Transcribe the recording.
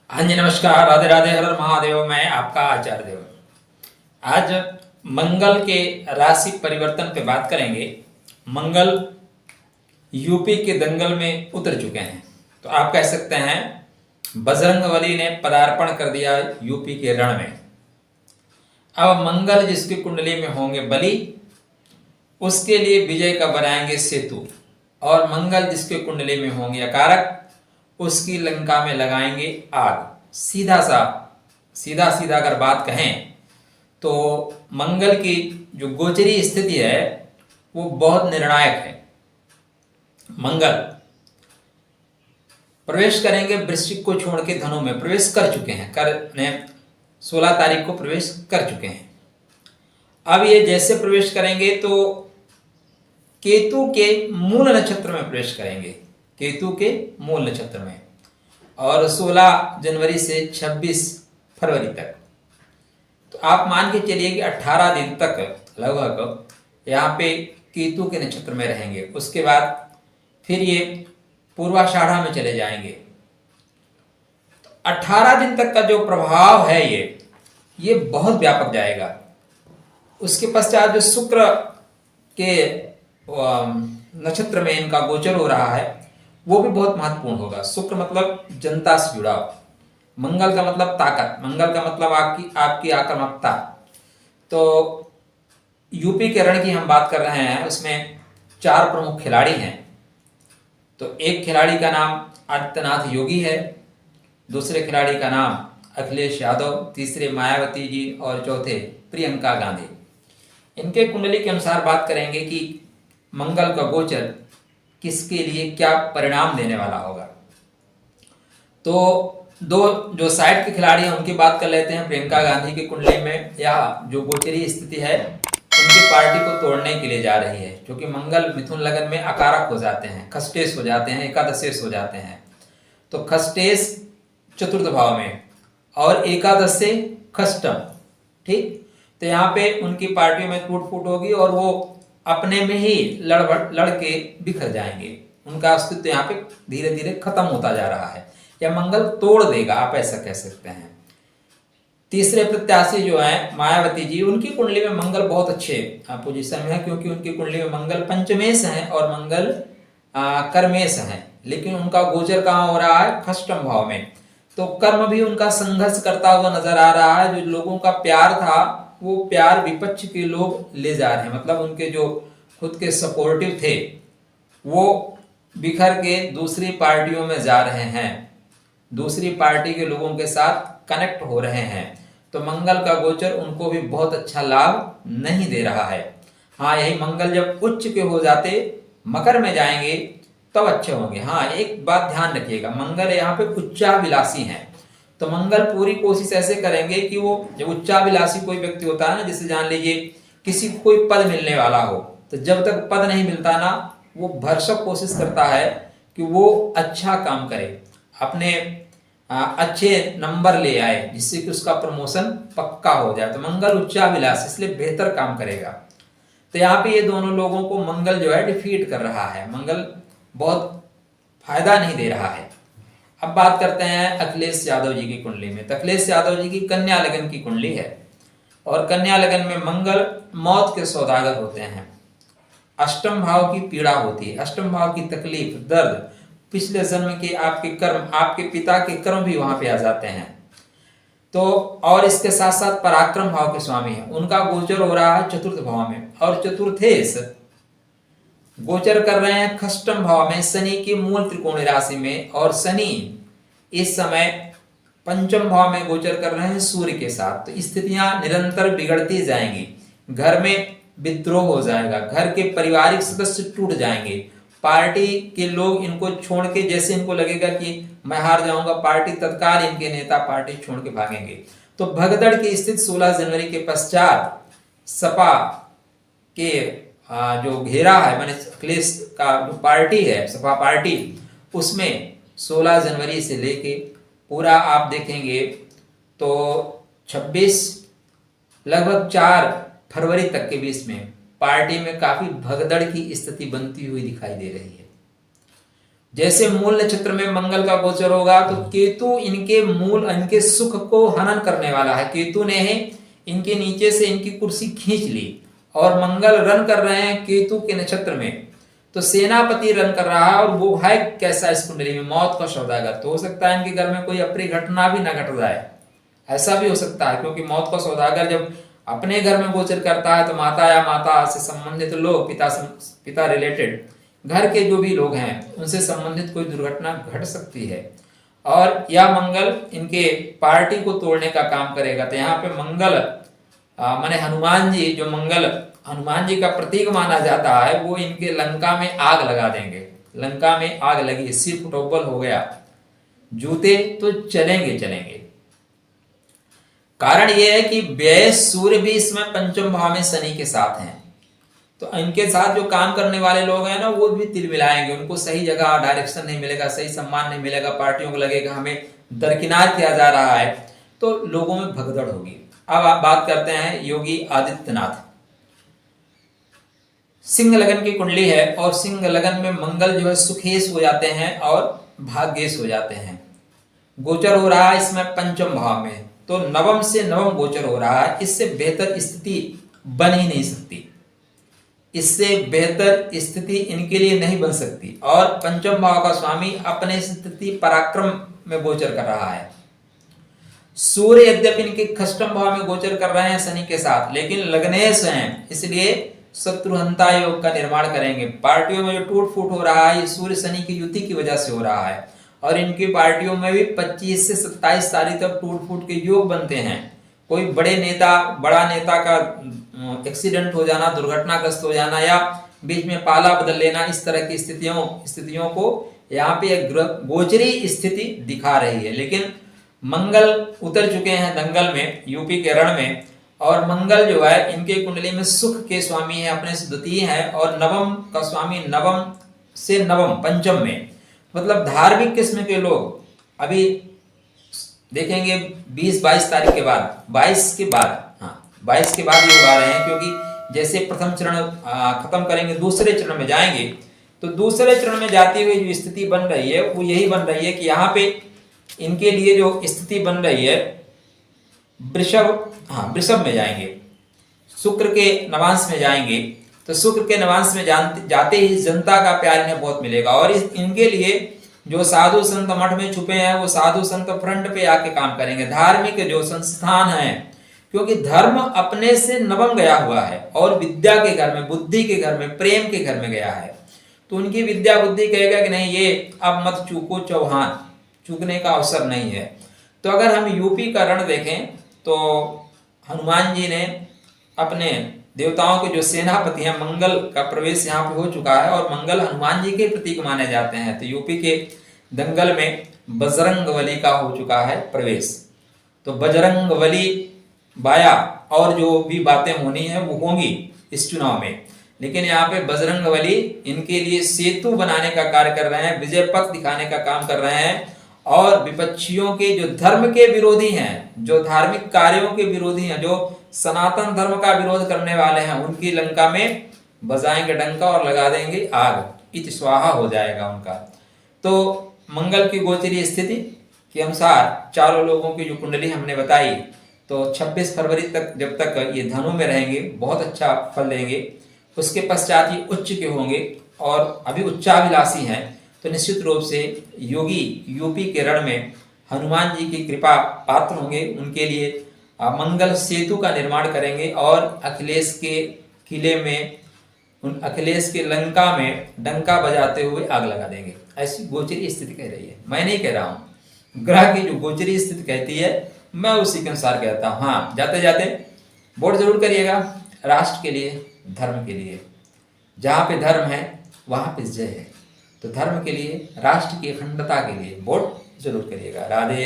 हाँ जी, नमस्कार, राधे राधे, हर हर महादेव। मैं आपका आचार्य देव। आज मंगल के राशि परिवर्तन पे बात करेंगे। मंगल यूपी के दंगल में उतर चुके हैं, तो आप कह सकते हैं बजरंगबली ने पदार्पण कर दिया यूपी के रण में। अब मंगल जिसकी कुंडली में होंगे बली, उसके लिए विजय का बनाएंगे सेतु, और मंगल जिसके कुंडली में होंगे अकारक, उसकी लंका में लगाएंगे आग। सीधा सीधा अगर बात कहें तो मंगल की जो गोचरी स्थिति है वो बहुत निर्णायक है। मंगल प्रवेश करेंगे वृश्चिक को छोड़ के धनु में प्रवेश कर चुके हैं, 16 तारीख को प्रवेश कर चुके हैं। अब ये जैसे प्रवेश करेंगे तो केतु के मूल नक्षत्र में प्रवेश करेंगे, केतु के मूल नक्षत्र में, और 16 जनवरी से 26 फरवरी तक। तो आप मान के चलिए कि 18 दिन तक लगभग यहाँ पे केतु के नक्षत्र में रहेंगे। उसके बाद फिर ये पूर्वाषाढ़ा में चले जाएंगे। तो 18 दिन तक का जो प्रभाव है ये बहुत व्यापक जाएगा। उसके पश्चात जो शुक्र के नक्षत्र में इनका गोचर हो रहा है वो भी बहुत महत्वपूर्ण होगा। शुक्र मतलब जनता से जुड़ाव, मंगल का मतलब ताकत, मंगल का मतलब आपकी आक्रामकता। तो यूपी के रण की हम बात कर रहे हैं, उसमें 4 प्रमुख खिलाड़ी हैं। तो एक खिलाड़ी का नाम आदित्यनाथ योगी है, दूसरे खिलाड़ी का नाम अखिलेश यादव, तीसरे मायावती जी, और चौथे प्रियंका गांधी। इनके कुंडली के अनुसार बात करेंगे कि मंगल का गोचर किसके लिए क्या परिणाम देने वाला होगा। तो दो जो साइड के खिलाड़ी हैं उनकी बात कर लेते हैं। प्रियंका गांधी की कुंडली में या जो गोचरी स्थिति है उनकी पार्टी को तोड़ने के लिए जा रही है, क्योंकि मंगल मिथुन लगन में अकारक हो जाते हैं, खष्टेश हो जाते हैं, एकादशेश हो जाते हैं। तो खष्टेश चतुर्थ भाव में और एकादश से खष्टम, ठीक। तो यहाँ पे उनकी पार्टियों में टूट फूट होगी और वो अपने में ही लड़ के बिखर जाएंगे। उनका अस्तित्व यहाँ पे धीरे धीरे खत्म होता जा रहा है, या मंगल तोड़ देगा, आप ऐसा कह सकते हैं। तीसरे प्रत्याशी जो है मायावती जी, उनकी कुंडली में मंगल बहुत अच्छे पोजीशन में है, क्योंकि उनकी कुंडली में मंगल पंचमेश है और मंगल कर्मेश है, लेकिन उनका गोचर कहाँ हो रहा है, खष्टम भाव में। तो कर्म भी उनका संघर्ष करता हुआ नजर आ रहा है। जो लोगों का प्यार था वो प्यार विपक्ष के लोग ले जा रहे हैं, मतलब उनके जो खुद के सपोर्टिव थे वो बिखर के दूसरी पार्टियों में जा रहे हैं, दूसरी पार्टी के लोगों के साथ कनेक्ट हो रहे हैं। तो मंगल का गोचर उनको भी बहुत अच्छा लाभ नहीं दे रहा है। हाँ, यही मंगल जब उच्च के हो जाते, मकर में जाएंगे, तब अच्छे होंगे। हाँ, एक बात ध्यान रखिएगा, मंगल यहाँ पे उच्चाभिलाषी है, तो मंगल पूरी कोशिश ऐसे करेंगे कि वो जब उच्चाभिलाषी कोई व्यक्ति होता है ना, जैसे जान लीजिए किसी को कोई पद मिलने वाला हो, तो जब तक पद नहीं मिलता ना, वो भरसक कोशिश करता है कि वो अच्छा काम करे, अपने अच्छे नंबर ले आए, जिससे कि उसका प्रमोशन पक्का हो जाए। तो मंगल उच्चाभिलाषी, इसलिए बेहतर काम करेगा। तो यहाँ पे ये दोनों लोगों को मंगल जो है डिफीट कर रहा है, मंगल बहुत फायदा नहीं दे रहा है। अब बात करते हैं अखिलेश यादव जी की कुंडली में। तो अखिलेश यादव जी की कन्या लगन की कुंडली है, और कन्या लगन में मंगल मौत के सौदागर होते हैं। अष्टम भाव की पीड़ा होती है, अष्टम भाव की तकलीफ, दर्द, पिछले जन्म के आपके कर्म, आपके पिता के कर्म भी वहां पे आ जाते हैं। तो और इसके साथ साथ पराक्रम भाव के स्वामी हैं, उनका गोचर हो रहा है चतुर्थ भाव में, और चतुर्थेश गोचर कर रहे हैं खष्टम भाव में, शनि की मूल त्रिकोण राशि में। और शनि इस समय पंचम भाव में गोचर कर रहे हैं सूर्य के साथ। तो स्थितियां निरंतर बिगड़ती जाएंगी, घर में विद्रोह हो जाएगा, घर के पारिवारिक सदस्य टूट जाएंगे, पार्टी के लोग इनको छोड़ के, जैसे इनको लगेगा कि मैं हार जाऊंगा, पार्टी तत्काल इनके नेता पार्टी छोड़ के भागेंगे। तो भगदड़ की स्थिति 16 जनवरी के पश्चात सपा के जो घेरा है, माने अखिलेश का जो पार्टी है सपा पार्टी, उसमें 16 जनवरी से लेके पूरा आप देखेंगे तो 26 लगभग 4 फरवरी तक के बीच में पार्टी में काफी भगदड़ की स्थिति बनती हुई दिखाई दे रही है। जैसे मूल नक्षत्र में मंगल का गोचर होगा तो केतु इनके मूल, इनके सुख को हनन करने वाला है। केतु ने इनके नीचे से इनकी कुर्सी खींच ली और मंगल रन कर रहे हैं केतु के नक्षत्र में, तो सेनापति रन कर रहा है और वो है कैसा इस कुंडली में, मौत का सौदागर। तो हो सकता है इनके घर में कोई अप्रिय घटना भी ना घट जाए, ऐसा भी हो सकता है, क्योंकि मौत का सौदागर जब अपने घर में गोचर करता है तो माता या माता से संबंधित लोग, पिता रिलेटेड घर के जो भी लोग हैं उनसे संबंधित कोई दुर्घटना घट सकती है। और यह मंगल इनके पार्टी को तोड़ने का काम करेगा। तो यहाँ पे मंगल माने हनुमान जी, जो मंगल हनुमान जी का प्रतीक माना जाता है, वो इनके लंका में आग लगा देंगे। लंका में आग लगी, सिर फुटोबल हो गया, जूते तो चलेंगे चलेंगे। कारण यह है कि व्यय सूर्य भी इसमें पंचम भाव में शनि के साथ हैं, तो इनके साथ जो काम करने वाले लोग हैं ना, वो भी तिलमिलाएंगे। उनको सही जगह डायरेक्शन नहीं मिलेगा, सही सम्मान नहीं मिलेगा, पार्टियों को लगेगा हमें दरकिनार किया जा रहा है, तो लोगों में भगदड़ होगी। अब आप बात करते हैं योगी आदित्यनाथ। सिंह लगन की कुंडली है और सिंह लगन में मंगल जो है सुखेश हो जाते हैं और भाग्येश हो जाते हैं। गोचर हो रहा है इसमें पंचम भाव में, तो नवम से नवम गोचर हो रहा है। इससे बेहतर स्थिति बन ही नहीं सकती, इससे बेहतर स्थिति इनके लिए नहीं बन सकती। और पंचम भाव का स्वामी अपने स्थिति पराक्रम में गोचर कर रहा है। सूर्य यद्यपि इनके खष्टम भाव में गोचर कर रहे हैं शनि के साथ, लेकिन लग्नेश हैं, इसलिए शत्रुहंता योग का निर्माण करेंगे। पार्टियों में जो टूट फूट हो रहा है, ये सूर्य शनि की युति की वजह से हो रहा है। और इनकी पार्टियों में भी 25 से 27 तारीख तक टूट फूट के योग बनते हैं। कोई बड़ा नेता का एक्सीडेंट हो जाना, दुर्घटनाग्रस्त हो जाना, या बीच में पाला बदल लेना, इस तरह की स्थितियों को यहाँ पे एक गोचरी स्थिति दिखा रही है। लेकिन मंगल उतर चुके हैं दंगल में, यूपी के रण में, और मंगल जो है इनके कुंडली में सुख के स्वामी है, अपने से द्वितीय है, और नवम का स्वामी नवम से नवम पंचम में, मतलब धार्मिक किस्म के लोग अभी देखेंगे 20-22 तारीख के बाद, 22 के बाद ये उगा रहे हैं। क्योंकि जैसे प्रथम चरण खत्म करेंगे, दूसरे चरण में जाएंगे, तो दूसरे चरण में जाती हुई जो स्थिति बन रही है वो यही बन रही है कि यहाँ पे इनके लिए जो स्थिति बन रही है, वृषभ में जाएंगे, शुक्र के नवांश में जाएंगे। तो शुक्र के नवांश में जाते ही जनता का प्यार इन्हें बहुत मिलेगा। और इनके लिए जो साधु संत मठ में छुपे हैं, वो साधु संत फ्रंट पे आके काम करेंगे। धार्मिक जो संस्थान है, क्योंकि धर्म अपने से नवम गया हुआ है और विद्या के घर में, बुद्धि के घर में, प्रेम के घर में गया है, तो उनकी विद्या बुद्धि कहेगा कि नहीं, ये अब मत चूको चौहान, चूकने का अवसर नहीं है। तो अगर हम यूपी का रण देखें तो हनुमान जी ने अपने देवताओं के जो सेनापति हैं, मंगल का प्रवेश यहाँ पे हो चुका है और मंगल हनुमान जी के प्रतीक माने जाते हैं। तो यूपी के दंगल में बजरंगबली का हो चुका है प्रवेश। तो बजरंगबली बाया और जो भी बातें होनी है वो होंगी इस चुनाव में, लेकिन यहाँ पे बजरंगबली इनके लिए सेतु बनाने का कार्य कर रहे हैं, विजय पथ दिखाने का काम कर रहे हैं। और विपक्षियों के जो धर्म के विरोधी हैं, जो धार्मिक कार्यों के विरोधी हैं, जो सनातन धर्म का विरोध करने वाले हैं, उनकी लंका में बजाएंगे डंका और लगा देंगे आग, इत स्वाहा हो जाएगा उनका। तो मंगल की गोचरीय स्थिति के अनुसार चारों लोगों की जो कुंडली हमने बताई, तो 26 फरवरी तक जब तक ये धनु में रहेंगे बहुत अच्छा फल देंगे। उसके पश्चात ये उच्च के होंगे और अभी उच्चाभिलाषी हैं, तो निश्चित रूप से योगी यूपी के रण में हनुमान जी की कृपा पात्र होंगे। उनके लिए मंगल सेतु का निर्माण करेंगे और अखिलेश के किले में, उन अखिलेश के लंका में डंका बजाते हुए आग लगा देंगे। ऐसी गोचरी स्थिति कह रही है, मैं नहीं कह रहा हूँ, ग्रह की जो गोचरी स्थिति कहती है मैं उसी के अनुसार कहता हूँ। हाँ, जाते जाते वोट जरूर करिएगा राष्ट्र के लिए, धर्म के लिए। जहाँ पे धर्म है वहाँ पे जय है, तो धर्म के लिए, राष्ट्र की अखंडता के लिए वोट जरूर करिएगा। राधे।